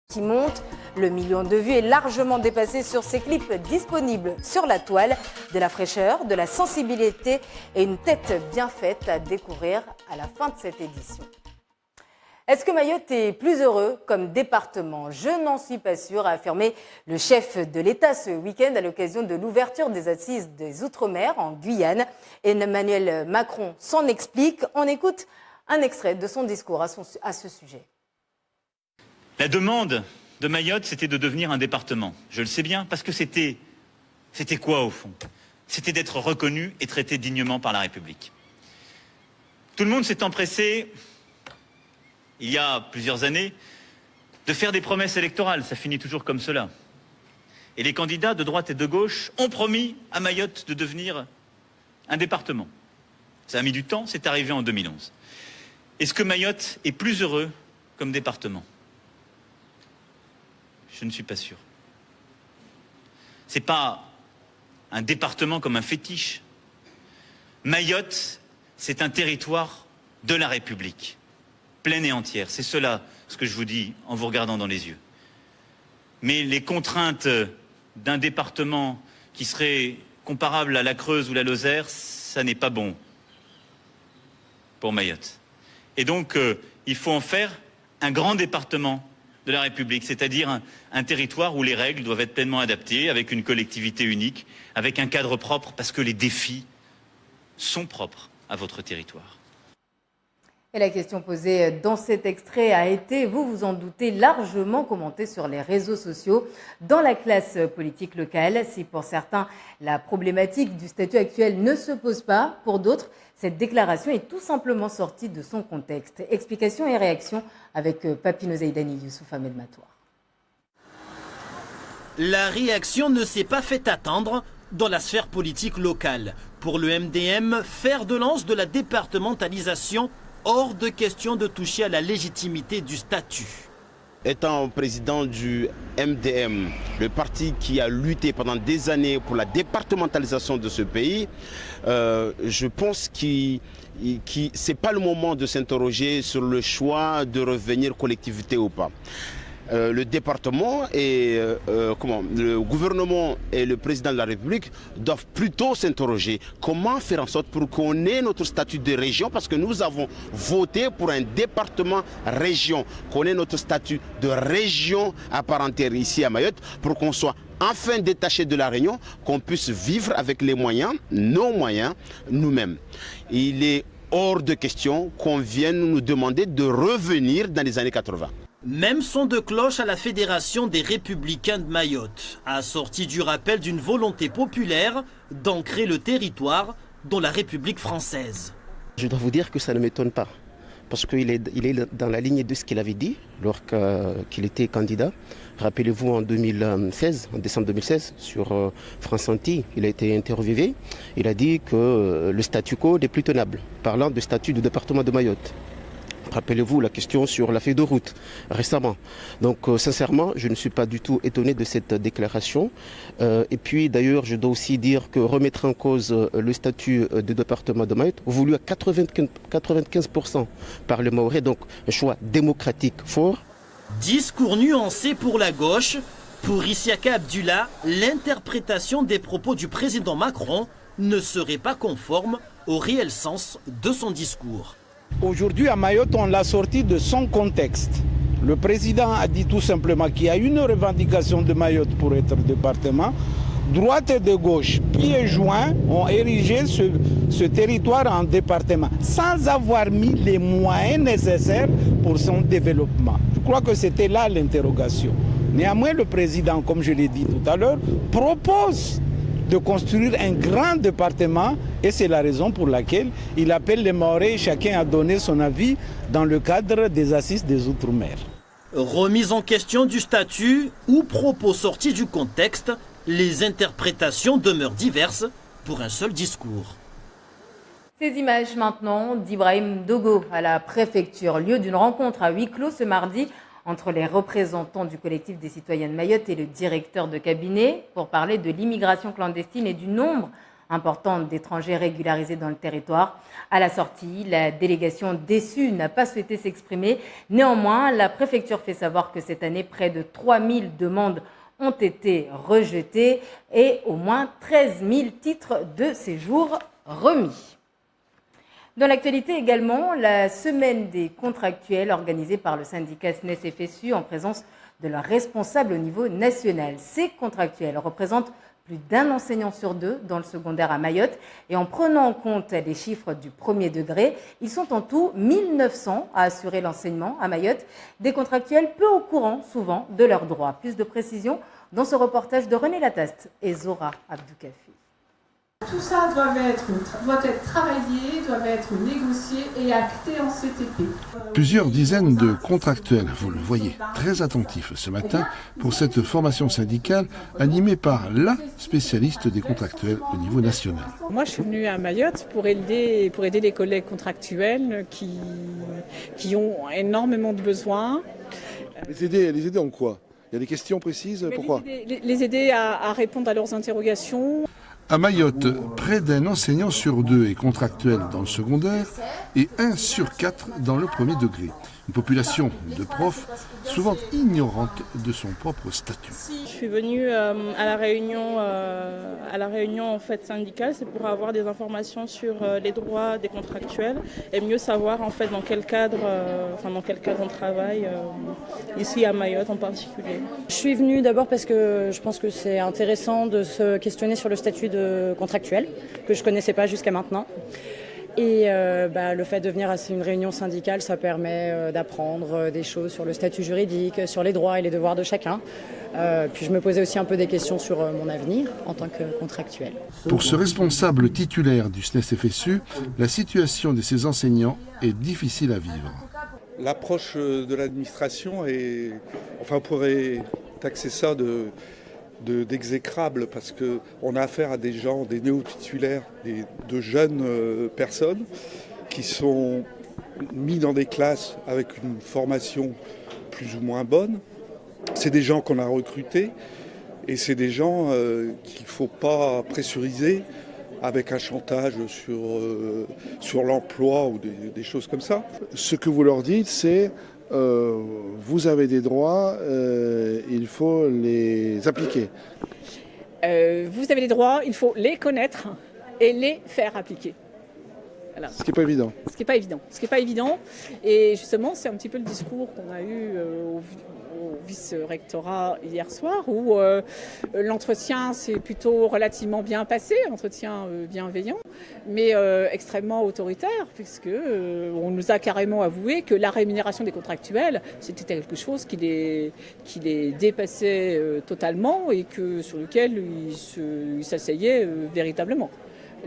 qui monte. Le million de vues est largement dépassé sur ses clips disponibles sur la toile. De la fraîcheur, de la sensibilité et une tête bien faite à découvrir à la fin de cette édition. Est-ce que Mayotte est plus heureux comme département? Je n'en suis pas sûre, a affirmé le chef de l'État ce week-end à l'occasion de l'ouverture des assises des Outre-mer en Guyane. Emmanuel Macron s'en explique. On écoute un extrait de son discours à ce sujet. La demande de Mayotte, c'était de devenir un département. Je le sais bien, parce que c'était quoi au fond? C'était d'être reconnu et traité dignement par la République. Tout le monde s'est empressé, il y a plusieurs années, de faire des promesses électorales. Ça finit toujours comme cela. Et les candidats de droite et de gauche ont promis à Mayotte de devenir un département. Ça a mis du temps, c'est arrivé en 2011. Est-ce que Mayotte est plus heureux comme département? Je ne suis pas sûr. C'est pas un département comme un fétiche. Mayotte, c'est un territoire de la République, pleine et entière. C'est cela ce que je vous dis en vous regardant dans les yeux. Mais les contraintes d'un département qui serait comparable à la Creuse ou la Lozère, ça n'est pas bon pour Mayotte. Et donc, il faut en faire un grand département de la République, c'est-à-dire un territoire où les règles doivent être pleinement adaptées, avec une collectivité unique, avec un cadre propre, parce que les défis sont propres à votre territoire. Et la question posée dans cet extrait a été, vous vous en doutez, largement commentée sur les réseaux sociaux dans la classe politique locale. Si pour certains, la problématique du statut actuel ne se pose pas, pour d'autres, cette déclaration est tout simplement sortie de son contexte. Explications et réactions avec Papino Zaidani, Youssouf Ahmed Matoir. La réaction ne s'est pas fait attendre dans la sphère politique locale. Pour le MDM, fer de lance de la départementalisation, hors de question de toucher à la légitimité du statut. Étant président du MDM, le parti qui a lutté pendant des années pour la départementalisation de ce pays, je pense que ce n'est pas le moment de s'interroger sur le choix de revenir collectivité ou pas. Le département et le gouvernement et le président de la République doivent plutôt s'interroger comment faire en sorte pour qu'on ait notre statut de région, parce que nous avons voté pour un département-région, qu'on ait notre statut de région à part entière ici à Mayotte, pour qu'on soit enfin détaché de la Réunion, qu'on puisse vivre avec les moyens, nos moyens, nous-mêmes. Il est hors de question qu'on vienne nous demander de revenir dans les années 80. Même son de cloche à la Fédération des Républicains de Mayotte, assorti du rappel d'une volonté populaire d'ancrer le territoire dans la République française. Je dois vous dire que ça ne m'étonne pas, parce qu'il est dans la ligne de ce qu'il avait dit lorsqu'il était candidat. Rappelez-vous en 2016, en décembre 2016, sur France Antilles, il a été interviewé. Il a dit que le statu quo n'est plus tenable, parlant du statut du département de Mayotte. Rappelez-vous la question sur la feuille de route récemment. Donc sincèrement, je ne suis pas du tout étonné de cette déclaration. Et puis d'ailleurs, je dois aussi dire que remettre en cause le statut du département de Mayotte, voulu à 95% par le Mahorais, donc un choix démocratique fort. Discours nuancé pour la gauche. Pour Isiaka Abdullah, l'interprétation des propos du président Macron ne serait pas conforme au réel sens de son discours. Aujourd'hui, à Mayotte, on l'a sorti de son contexte. Le président a dit tout simplement qu'il y a une revendication de Mayotte pour être département. Droite et de gauche, pieds joints, ont érigé ce territoire en département sans avoir mis les moyens nécessaires pour son développement. Je crois que c'était là l'interrogation. Néanmoins, le président, comme je l'ai dit tout à l'heure, propose de construire un grand département, et c'est la raison pour laquelle il appelle les Mahorais, chacun à donner son avis dans le cadre des assises des Outre-mer. Remise en question du statut ou propos sortis du contexte, les interprétations demeurent diverses pour un seul discours. Ces images maintenant d'Ibrahim Dogo à la préfecture, lieu d'une rencontre à huis clos ce mardi entre les représentants du collectif des citoyens de Mayotte et le directeur de cabinet pour parler de l'immigration clandestine et du nombre importante d'étrangers régularisés dans le territoire. À la sortie, la délégation déçue n'a pas souhaité s'exprimer. Néanmoins, la préfecture fait savoir que cette année, près de 3000 demandes ont été rejetées et au moins 13 000 titres de séjour remis. Dans l'actualité également, la semaine des contractuels organisée par le syndicat SNES-FSU en présence de leurs responsables au niveau national. Ces contractuels représentent plus d'un enseignant sur deux dans le secondaire à Mayotte. Et en prenant en compte les chiffres du premier degré, ils sont en tout 1900 à assurer l'enseignement à Mayotte. Des contractuels peu au courant souvent de leurs droits. Plus de précisions dans ce reportage de René Lataste et Zora Abdoukafi. Tout ça doit être travaillé, doit être négocié et acté en CTP. Plusieurs dizaines de contractuels, vous le voyez, très attentifs ce matin pour cette formation syndicale animée par la spécialiste des contractuels au niveau national. Moi, je suis venue à Mayotte pour aider les collègues contractuels qui ont énormément de besoins. Les aider en quoi? Il y a des questions précises? Pourquoi? Les aider à répondre à leurs interrogations. À Mayotte, près d'un enseignant sur deux est contractuel dans le secondaire et 1 sur 4 dans le premier degré. Une population de profs souvent ignorante de son propre statut. Je suis venue à la réunion en fait syndicale, c'est pour avoir des informations sur les droits des contractuels et mieux savoir en fait dans quel cadre on travaille ici à Mayotte en particulier. Je suis venue d'abord parce que je pense que c'est intéressant de se questionner sur le statut de contractuel que je ne connaissais pas jusqu'à maintenant. Et le fait de venir à une réunion syndicale, ça permet d'apprendre des choses sur le statut juridique, sur les droits et les devoirs de chacun. Puis je me posais aussi un peu des questions sur mon avenir en tant que contractuel. Pour ce responsable titulaire du SNES-FSU, la situation de ses enseignants est difficile à vivre. L'approche de l'administration on pourrait taxer ça d'exécrable parce qu'on a affaire à des gens, des néo-titulaires, de jeunes personnes qui sont mis dans des classes avec une formation plus ou moins bonne. C'est des gens qu'on a recrutés et c'est des gens qu'il ne faut pas pressuriser avec un chantage sur l'emploi ou des choses comme ça. Ce que vous leur dites, c'est vous avez des droits, il faut les appliquer. Vous avez des droits, il faut les connaître et les faire appliquer. Voilà. Ce qui n'est pas évident. Ce qui n'est pas évident. Et justement, c'est un petit peu le discours qu'on a eu au vice-rectorat hier soir, où l'entretien s'est plutôt relativement bien passé, entretien bienveillant, mais extrêmement autoritaire, puisque on nous a carrément avoué que la rémunération des contractuels, c'était quelque chose qui les dépassait totalement et sur lequel ils s'asseyaient véritablement.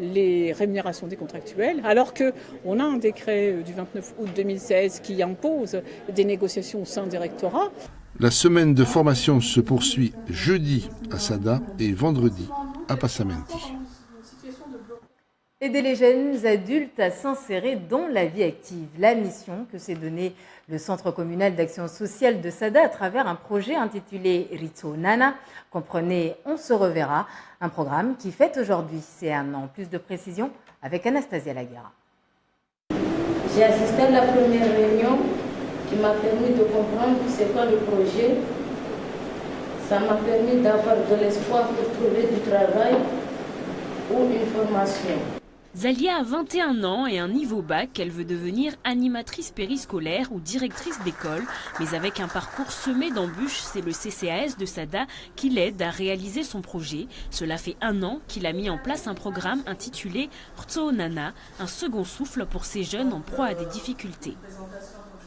Les rémunérations des contractuels, alors qu'on a un décret du 29 août 2016 qui impose des négociations au sein des rectorats. La semaine de formation se poursuit jeudi à Sada et vendredi à Passamenti. Aider les jeunes adultes à s'insérer dans la vie active. La mission que s'est donnée le Centre communal d'action sociale de Sada à travers un projet intitulé Ritso Nana, comprenez On se reverra, un programme qui fête aujourd'hui ses 1 an. Plus de précisions avec Anastasia Laguerra. J'ai assisté à la première réunion qui m'a permis de comprendre c'est quoi le projet. Ça m'a permis d'avoir de l'espoir pour trouver du travail ou une formation. Zalia a 21 ans et un niveau bac. Elle veut devenir animatrice périscolaire ou directrice d'école. Mais avec un parcours semé d'embûches, c'est le CCAS de Sada qui l'aide à réaliser son projet. Cela fait 1 an qu'il a mis en place un programme intitulé Ritso Nana, un second souffle pour ces jeunes en proie à des difficultés.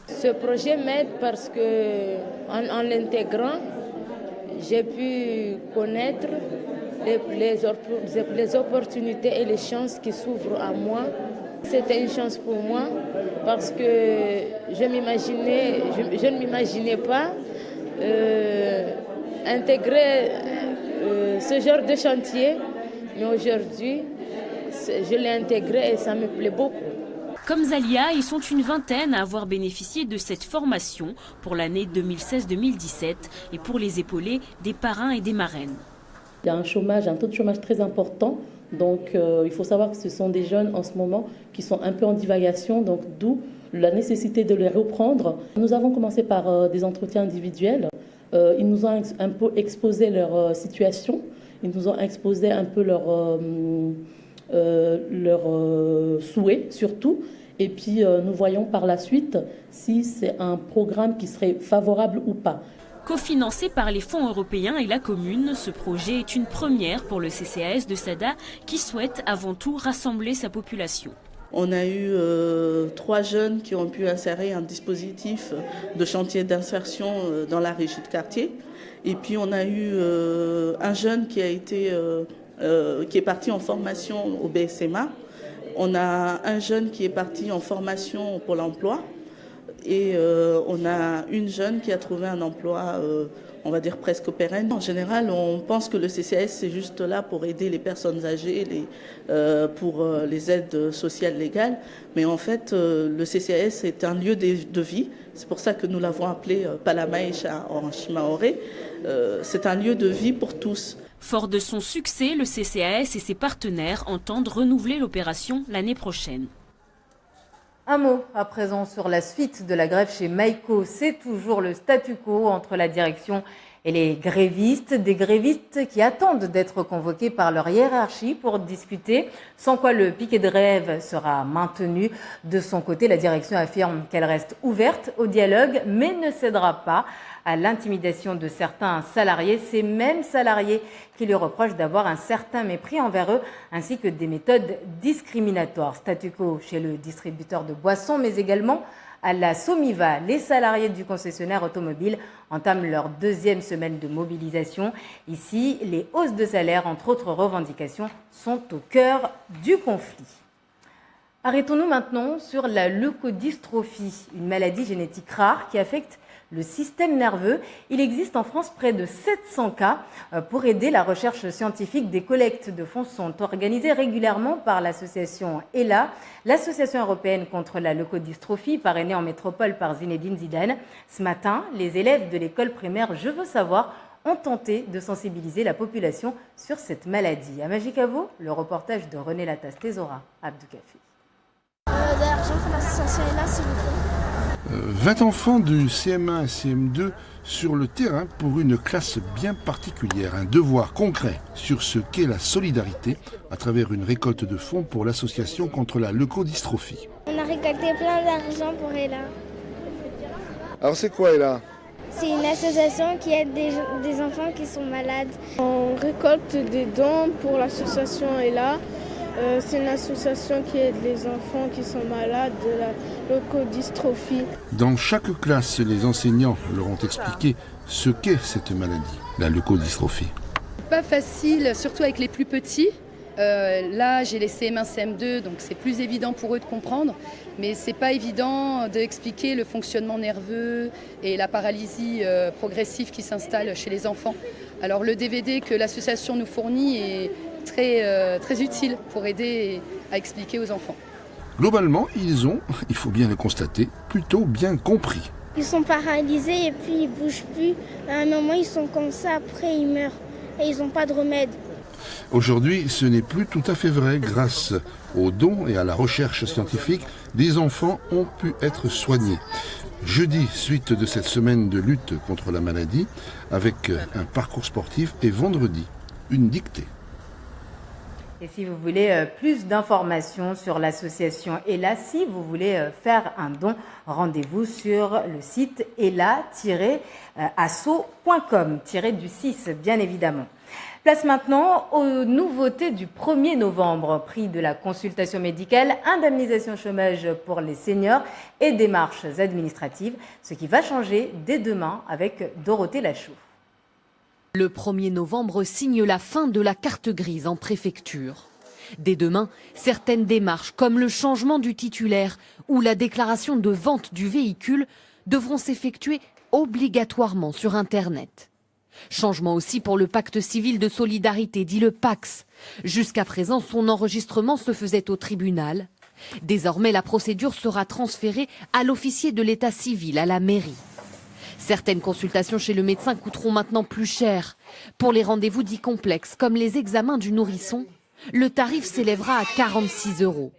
Ce projet m'aide parce que en l'intégrant, j'ai pu connaître les opportunités et les chances qui s'ouvrent à moi. C'était une chance pour moi parce que je ne m'imaginais pas intégrer ce genre de chantier. Mais aujourd'hui, je l'ai intégré et ça me plaît beaucoup. Comme Zalia, ils sont une vingtaine à avoir bénéficié de cette formation pour l'année 2016-2017 et pour les épauler des parrains et des marraines. Il y a un taux de chômage très important Donc il faut savoir que ce sont des jeunes en ce moment qui sont un peu en divagation, donc d'où la nécessité de les reprendre. Nous avons commencé par des entretiens individuels. Ils nous ont un peu exposé leur situation, ils nous ont exposé un peu leurs souhaits surtout. Et puis nous voyons par la suite si c'est un programme qui serait favorable ou pas. Cofinancé par les fonds européens et la commune, ce projet est une première pour le CCAS de Sada qui souhaite avant tout rassembler sa population. On a eu 3 jeunes qui ont pu insérer un dispositif de chantier d'insertion dans la régie de quartier. Et puis on a eu un jeune qui est parti en formation au BSMA. On a un jeune qui est parti en formation pour l'emploi. Et on a une jeune qui a trouvé un emploi, on va dire presque pérenne. En général, on pense que le CCAS, c'est juste là pour aider les personnes âgées, pour les aides sociales légales. Mais en fait, le CCAS est un lieu de vie. C'est pour ça que nous l'avons appelé Palamaïcha en Shimaoré. C'est un lieu de vie pour tous. Fort de son succès, le CCAS et ses partenaires entendent renouveler l'opération l'année prochaine. Un mot à présent sur la suite de la grève chez Maïko. C'est toujours le statu quo entre la direction et les grévistes. Des grévistes qui attendent d'être convoqués par leur hiérarchie pour discuter, sans quoi le piquet de grève sera maintenu. De son côté, la direction affirme qu'elle reste ouverte au dialogue, mais ne cédera pas à l'intimidation de certains salariés, ces mêmes salariés qui lui reprochent d'avoir un certain mépris envers eux, ainsi que des méthodes discriminatoires. Statu quo chez le distributeur de boissons, mais également à la Somiva. Les salariés du concessionnaire automobile entament leur 2e semaine de mobilisation. Ici, les hausses de salaire, entre autres revendications, sont au cœur du conflit. Arrêtons-nous maintenant sur la leucodystrophie, une maladie génétique rare qui affecte le système nerveux. Il existe en France près de 700 cas. Pour aider la recherche scientifique, des collectes de fonds sont organisées régulièrement par l'association ELA, l'association européenne contre la leucodystrophie, parrainée en métropole par Zinedine Zidane. Ce matin, les élèves de l'école primaire Je veux savoir ont tenté de sensibiliser la population sur cette maladie. À Magicavo, le reportage de René Latas Thésaura, Abdoukafi. De l'argent pour l'association ELA, s'il vous plaît. 20 enfants du CM1 et CM2 sur le terrain pour une classe bien particulière, un devoir concret sur ce qu'est la solidarité à travers une récolte de fonds pour l'association contre la leucodystrophie. On a récolté plein d'argent pour ELA. Alors c'est quoi ELA ? C'est une association qui aide des enfants qui sont malades. On récolte des dons pour l'association ELA. C'est une association qui aide les enfants qui sont malades de la leucodystrophie. Dans chaque classe, les enseignants leur ont expliqué ce qu'est cette maladie, la leucodystrophie. Pas facile, surtout avec les plus petits. Là, j'ai les CM1, CM2, donc c'est plus évident pour eux de comprendre. Mais c'est pas évident d'expliquer le fonctionnement nerveux et la paralysie progressive qui s'installe chez les enfants. Alors le DVD que l'association nous fournit est très utile pour aider à expliquer aux enfants. Globalement, ils ont, il faut bien le constater, plutôt bien compris. Ils sont paralysés et puis ils ne bougent plus. À un moment, ils sont comme ça, après ils meurent et ils n'ont pas de remède. Aujourd'hui, ce n'est plus tout à fait vrai. Grâce aux dons et à la recherche scientifique, des enfants ont pu être soignés. Jeudi, suite de cette semaine de lutte contre la maladie, avec un parcours sportif, et vendredi, une dictée. Et si vous voulez plus d'informations sur l'association ELA, si vous voulez faire un don, rendez-vous sur le site ela-asso.com, -du6 bien évidemment. Place maintenant aux nouveautés du 1er novembre. Prix de la consultation médicale, indemnisation chômage pour les seniors et démarches administratives. Ce qui va changer dès demain avec Dorothée Lachaud. Le 1er novembre signe la fin de la carte grise en préfecture. Dès demain, certaines démarches comme le changement du titulaire ou la déclaration de vente du véhicule devront s'effectuer obligatoirement sur Internet. Changement aussi pour le pacte civil de solidarité, dit le PACS. Jusqu'à présent, son enregistrement se faisait au tribunal. Désormais, la procédure sera transférée à l'officier de l'état civil, à la mairie. Certaines consultations chez le médecin coûteront maintenant plus cher. Pour les rendez-vous dits complexes, comme les examens du nourrisson Le tarif s'élèvera à 46 €.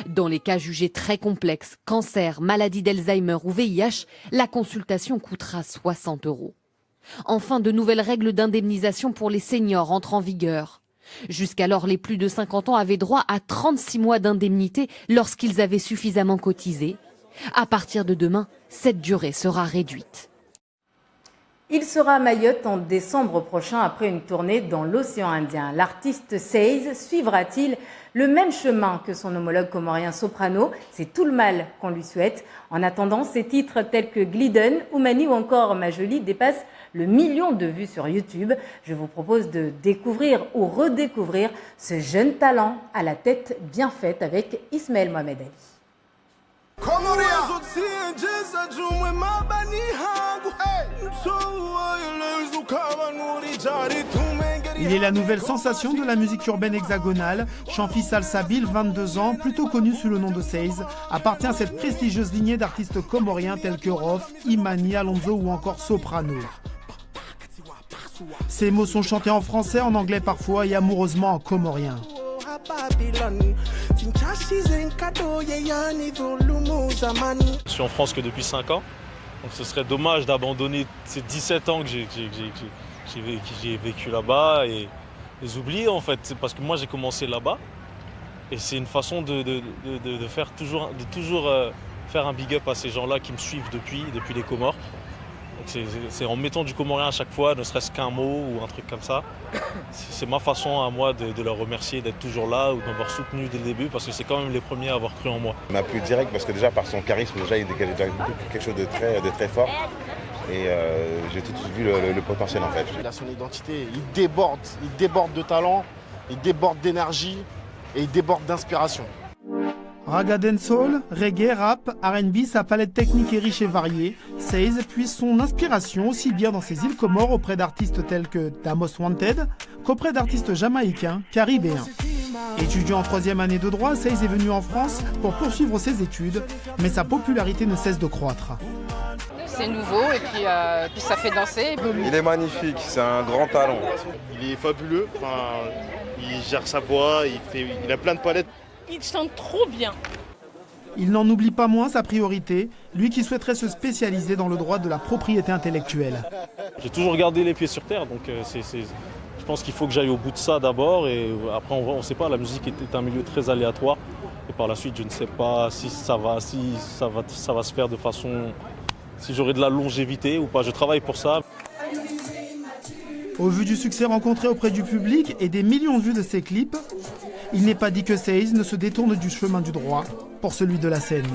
Dans les cas jugés très complexes, cancer, maladie d'Alzheimer ou VIH, la consultation coûtera 60 €. Enfin, de nouvelles règles d'indemnisation pour les seniors entrent en vigueur. Jusqu'alors, les plus de 50 ans avaient droit à 36 mois d'indemnité lorsqu'ils avaient suffisamment cotisé. À partir de demain, cette durée sera réduite. Il sera à Mayotte en décembre prochain après une tournée dans l'océan Indien. L'artiste Seize suivra-t-il le même chemin que son homologue comorien Soprano? C'est tout le mal qu'on lui souhaite. En attendant, ses titres tels que Glidden, Oumani ou encore Ma Jolie dépassent le 1 million de vues sur YouTube. Je vous propose de découvrir ou redécouvrir ce jeune talent à la tête bien faite avec Ismaël Mohamed Ali. Il est la nouvelle sensation de la musique urbaine hexagonale. Chamfi Salsabil, 22 ans, plutôt connu sous le nom de Seize, appartient à cette prestigieuse lignée d'artistes comoriens tels que Rof, Imani, Alonso ou encore Soprano. Ces mots sont chantés en français, en anglais parfois et amoureusement en comorien. Je suis en France que depuis 5 ans, donc ce serait dommage d'abandonner ces 17 ans que j'ai vécu là-bas et les oublier en fait. C'est parce que moi j'ai commencé là-bas et c'est une façon de toujours faire un big up à ces gens-là qui me suivent depuis les Comores. C'est en mettant du comorien à chaque fois, ne serait-ce qu'un mot ou un truc comme ça. C'est ma façon à moi de leur remercier d'être toujours là ou de m'avoir soutenu dès le début parce que c'est quand même les premiers à avoir cru en moi. Il m'a plu direct parce que déjà par son charisme, déjà, il dégage quelque chose de très fort. Et j'ai tout de suite vu le potentiel en fait. Il a son identité, il déborde de talent, il déborde d'énergie et il déborde d'inspiration. Raga dancehall, reggae, rap, R&B, sa palette technique est riche et variée. Seize puise son inspiration aussi bien dans ses îles Comores auprès d'artistes tels que Damos Wanted qu'auprès d'artistes jamaïcains, caribéens. Étudiant en 3e année de droit, Seize est venu en France pour poursuivre ses études, mais sa popularité ne cesse de croître. C'est nouveau et puis ça fait danser. Il est magnifique, c'est un grand talent. Il est fabuleux, il gère sa voix, il a plein de palettes. Il chante trop bien. Il n'en oublie pas moins sa priorité, lui qui souhaiterait se spécialiser dans le droit de la propriété intellectuelle. J'ai toujours gardé les pieds sur terre, donc je pense qu'il faut que j'aille au bout de ça d'abord et après on ne sait pas, la musique est un milieu très aléatoire et par la suite je ne sais pas si ça va se faire de façon, si j'aurai de la longévité ou pas, je travaille pour ça. Au vu du succès rencontré auprès du public et des millions de vues de ses clips, il n'est pas dit que Seize ne se détourne du chemin du droit pour celui de la scène.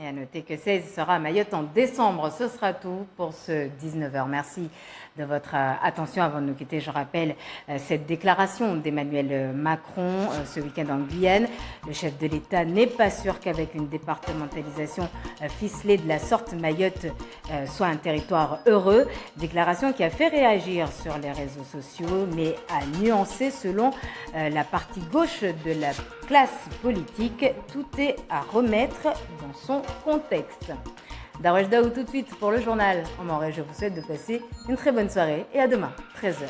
Et à noter que Seize sera à Mayotte en décembre. Ce sera tout pour ce 19h. Merci de votre attention. Avant de nous quitter, je rappelle cette déclaration d'Emmanuel Macron ce week-end en Guyane. Le chef de l'État n'est pas sûr qu'avec une départementalisation ficelée de la sorte, Mayotte soit un territoire heureux. Déclaration qui a fait réagir sur les réseaux sociaux, mais a nuancé selon la partie gauche de la classe politique. Tout est à remettre dans son contexte. Darwesh Daou tout de suite pour le journal en Morée. Je vous souhaite de passer une très bonne soirée et à demain, 13h.